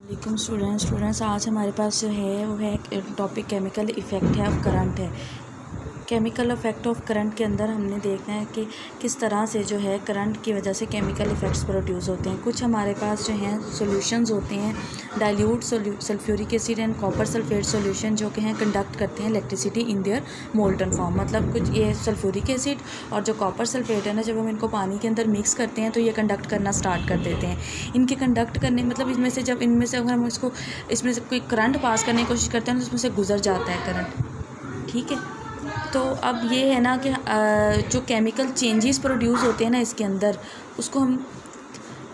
वालेकुम स्टूडेंट्स आज हमारे पास जो है वो है टॉपिक केमिकल इफ़ेक्ट है ऑफ करंट है। केमिकल इफ़ेक्ट ऑफ करंट के अंदर हमने देखना है कि किस तरह से जो है करंट की वजह से केमिकल इफ़ेक्ट्स प्रोड्यूस होते हैं। कुछ हमारे पास जो हैं सॉल्यूशंस होते हैं, dilute sulphuric acid and copper sulphate solution, जो कि हैं कंडक्ट करते हैं electricity in their molten form. मतलब कुछ ये सल्फ्यूरिक एसिड और जो कॉपर सल्फेट है ना, जब हम इनको पानी के अंदर मिक्स करते हैं तो ये कंडक्ट करना स्टार्ट कर देते हैं। इनके कंडक्ट करने मतलब इनमें से अगर हम इसमें से कोई करंट पास करने की कोशिश करते हैं तो इसमें से गुजर जाता है करंट। ठीक है, तो अब ये है ना कि जो केमिकल चेंजेस प्रोड्यूस होते हैं ना इसके अंदर, उसको हम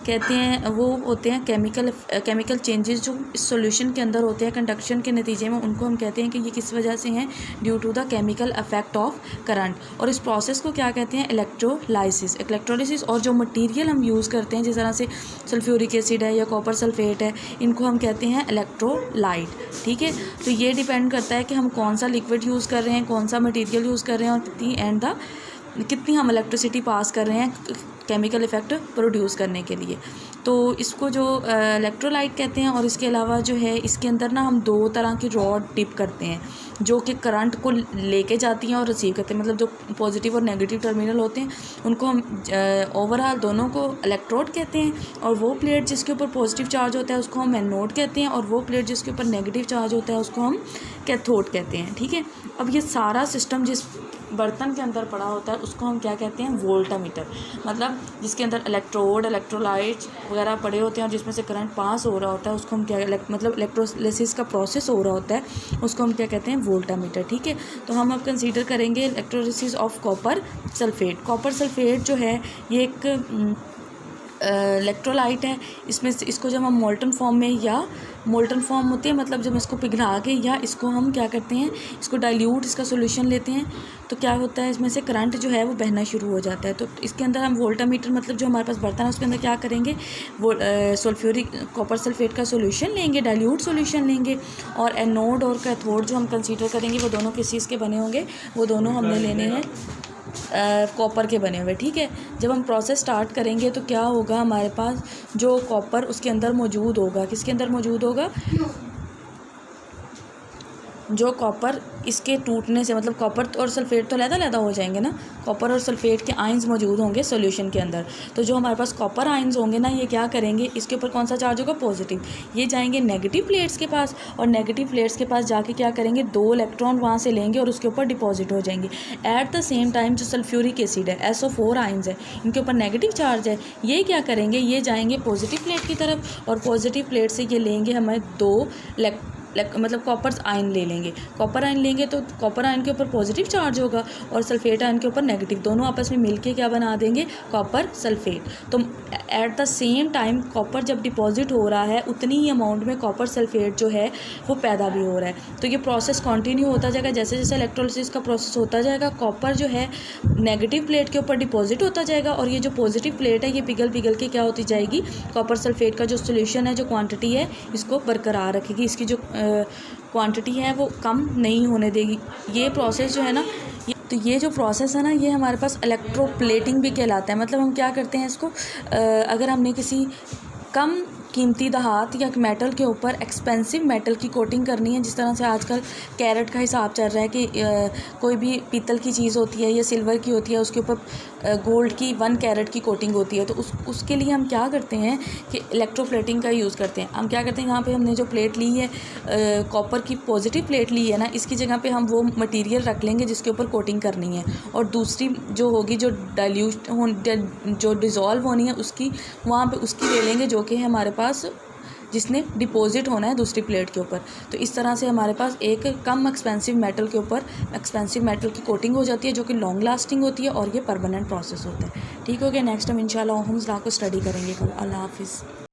कहते हैं, वो होते हैं केमिकल चेंजेस जो इस सॉल्यूशन के अंदर होते हैं कंडक्शन के नतीजे में, उनको हम कहते हैं कि ये किस वजह से हैं, due to the chemical effect of current. और इस प्रोसेस को क्या कहते हैं, इलेक्ट्रोलाइसिस। और जो मटेरियल हम यूज़ करते हैं, जिस तरह से सल्फ्यूरिक एसिड है या कॉपर सल्फेट है, इनको हम कहते हैं इलेक्ट्रोलाइट। ठीक है, तो ये डिपेंड करता है कि हम कौन सा लिक्विड यूज़ कर रहे हैं, कौन सा मटीरियल यूज़ कर रहे हैं और कितनी हम इलेक्ट्रिसिटी पास कर रहे हैं केमिकल इफ़ेक्ट प्रोड्यूस करने के लिए। तो इसको जो इलेक्ट्रोलाइट कहते हैं। और इसके अलावा जो है इसके अंदर ना हम दो तरह की रॉड डिप करते हैं जो कि करंट को लेके जाती हैं और रिसीव करते हैं। मतलब जो पॉजिटिव और नेगेटिव टर्मिनल होते हैं उनको हम ओवरऑल दोनों को इलेक्ट्रोड कहते हैं। और वो प्लेट जिसके ऊपर पॉजिटिव चार्ज होता है उसको हम एनोड कहते हैं, और वो प्लेट जिसके ऊपर नेगेटिव चार्ज होता है उसको हम कैथोड कहते हैं। ठीक है, अब ये सारा सिस्टम जिस बर्तन के अंदर पड़ा होता है उसको हम क्या कहते हैं, वोल्टामीटर। मतलब जिसके अंदर इलेक्ट्रोड, इलेक्ट्रोलाइट्स वगैरह पड़े होते हैं और जिसमें से करंट पास हो रहा होता है उसको हम क्या मतलब इलेक्ट्रोलिसिस का प्रोसेस हो रहा होता है, उसको हम क्या कहते हैं, वोल्टामीटर। ठीक है, तो हम अब कंसीडर करेंगे electrolysis of copper sulphate. Copper sulphate जो है ये एक इलेक्ट्रोलाइट है। इसमें से इसको जब हम मोल्टन फॉर्म होते हैं, मतलब जब इसको पिघला के या इसको हम क्या करते हैं, इसको डाइल्यूट, इसका सॉल्यूशन लेते हैं, तो क्या होता है, इसमें से करंट जो है वो बहना शुरू हो जाता है। तो इसके अंदर हम वोल्टामीटर, मतलब जो हमारे पास बर्तन है उसके अंदर क्या करेंगे, वो सल्फ्यूरिक कॉपर सल्फेट का सॉल्यूशन लेंगे, डाइल्यूट सॉल्यूशन लेंगे, और एनोड और कैथोड जो हम कंसीडर करेंगे वो दोनों किस चीज़ के बने होंगे, वो दोनों हमने लेने हैं कॉपर के बने हुए। ठीक है, जब हम प्रोसेस स्टार्ट करेंगे तो क्या होगा, हमारे पास जो कॉपर उसके अंदर मौजूद होगा, किसके अंदर मौजूद होगा, जो कॉपर इसके टूटने से, मतलब कॉपर और सल्फेट तो अलग हो जाएंगे ना, कॉपर और सल्फेट के आयंस मौजूद होंगे सॉल्यूशन के अंदर। तो जो हमारे पास कॉपर आयंस होंगे ना, ये क्या करेंगे, इसके ऊपर कौन सा चार्ज होगा, पॉजिटिव, ये जाएंगे नेगेटिव प्लेट्स के पास, और नेगेटिव प्लेट्स के पास जाके क्या करेंगे, 2 इलेक्ट्रॉन वहाँ से लेंगे और उसके ऊपर डिपॉजिट हो जाएंगे। एट द सेम टाइम जो सल्फ्यूरिक एसिड है, SO4 आयंस है, इनके ऊपर नेगेटिव चार्ज है, ये क्या करेंगे, ये जाएंगे पॉजिटिव प्लेट की तरफ, और पॉजिटिव प्लेट से ये लेंगे हमें 2 मतलब कॉपर आयन ले लेंगे। कॉपर आयन लेंगे तो कॉपर आयन के ऊपर पॉजिटिव चार्ज होगा और सल्फेट आयन के ऊपर नेगेटिव, दोनों आपस में मिलके क्या बना देंगे, कॉपर सल्फेट। तो at the same time copper जब डिपॉजिट हो रहा है उतनी ही अमाउंट में कॉपर सल्फेट जो है वो पैदा भी हो रहा है। तो ये प्रोसेस कंटिन्यू होता जाएगा, जैसे जैसे इलेक्ट्रोलिसिस का प्रोसेस होता जाएगा, कॉपर जो है नेगेटिव प्लेट के ऊपर डिपॉजिट होता जाएगा, और ये जो पॉजिटिव प्लेट है ये पिघल के क्या होती जाएगी, कॉपर सल्फेट का जो सोल्यूशन है, जो क्वांटिटी है, इसको बरकरार रखेगी, इसकी जो क्वांटिटी है वो कम नहीं होने देगी। ये प्रोसेस जो है ना, ये जो प्रोसेस है ना, ये हमारे पास इलेक्ट्रोप्लेटिंग भी कहलाता है। मतलब हम क्या करते हैं इसको, अगर हमने किसी कम कीमती धात या मेटल के ऊपर एक्सपेंसिव मेटल की कोटिंग करनी है, जिस तरह से आजकल कैरेट का हिसाब चल रहा है कि कोई भी पीतल की चीज़ होती है या सिल्वर की होती है, उसके ऊपर गोल्ड की 1 कैरेट की कोटिंग होती है, तो उसके लिए हम क्या करते हैं कि इलेक्ट्रोप्लेटिंग का यूज़ करते हैं। हम क्या करते हैं, यहाँ पे हमने जो प्लेट ली है, कॉपर की पॉजिटिव प्लेट ली है ना, इसकी जगह पे हम वो मटेरियल रख लेंगे जिसके ऊपर कोटिंग करनी है, और दूसरी जो होगी जो डिज़ोल्व होनी है उसकी, वहाँ पे उसकी ले लेंगे जो कि है हमारे पास जिसने डिपॉजिट होना है दूसरी प्लेट के ऊपर। तो इस तरह से हमारे पास एक कम एक्सपेंसिव मेटल के ऊपर एक्सपेंसिव मेटल की कोटिंग हो जाती है, जो कि लॉन्ग लास्टिंग होती है, और ये परमानेंट प्रोसेस होता है। ठीक हो गया, नेक्स्ट टाइम इंशाल्लाह हम को स्टडी करेंगे कल। अल्लाह हाफिज़।